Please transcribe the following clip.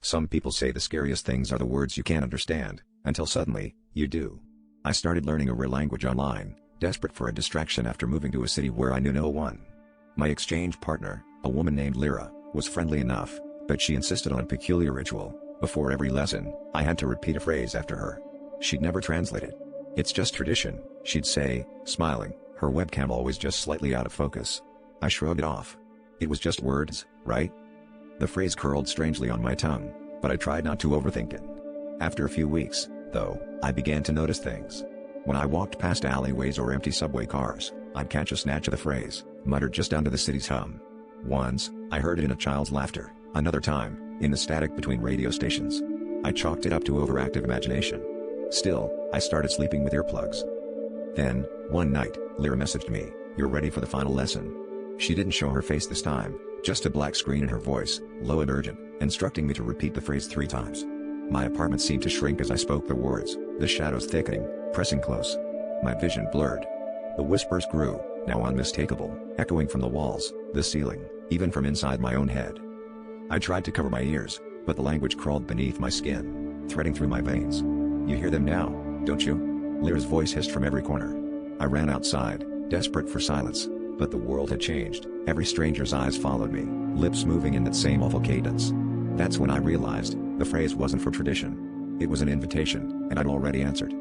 Some people say the scariest things are the words you can't understand, until suddenly, you do. I started learning a rare language online, desperate for a distraction after moving to a city where I knew no one. My exchange partner, a woman named Lyra, was friendly enough, but she insisted on a peculiar ritual. Before every lesson, I had to repeat a phrase after her. She'd never translate it. "It's just tradition," she'd say, smiling, her webcam always just slightly out of focus. I shrugged it off. It was just words, right? The phrase curled strangely on my tongue, but I tried not to overthink it. After a few weeks, though, I began to notice things. When I walked past alleyways or empty subway cars, I'd catch a snatch of the phrase, muttered just under the city's hum. Once, I heard it in a child's laughter, another time, in the static between radio stations. I chalked it up to overactive imagination. Still, I started sleeping with earplugs. Then, one night, Lyra messaged me, "You're ready for the final lesson." She didn't show her face this time, just a black screen in her voice, low and urgent, instructing me to repeat the phrase 3 times. My apartment seemed to shrink as I spoke the words, the shadows thickening, pressing close. My vision blurred. The whispers grew, now unmistakable, echoing from the walls, the ceiling, even from inside my own head. I tried to cover my ears, but the language crawled beneath my skin, threading through my veins. "You hear them now, don't you?" Lyra's voice hissed from every corner. I ran outside, desperate for silence, but the world had changed. Every stranger's eyes followed me, lips moving in that same awful cadence. That's when I realized, the phrase wasn't for tradition. It was an invitation, and I'd already answered.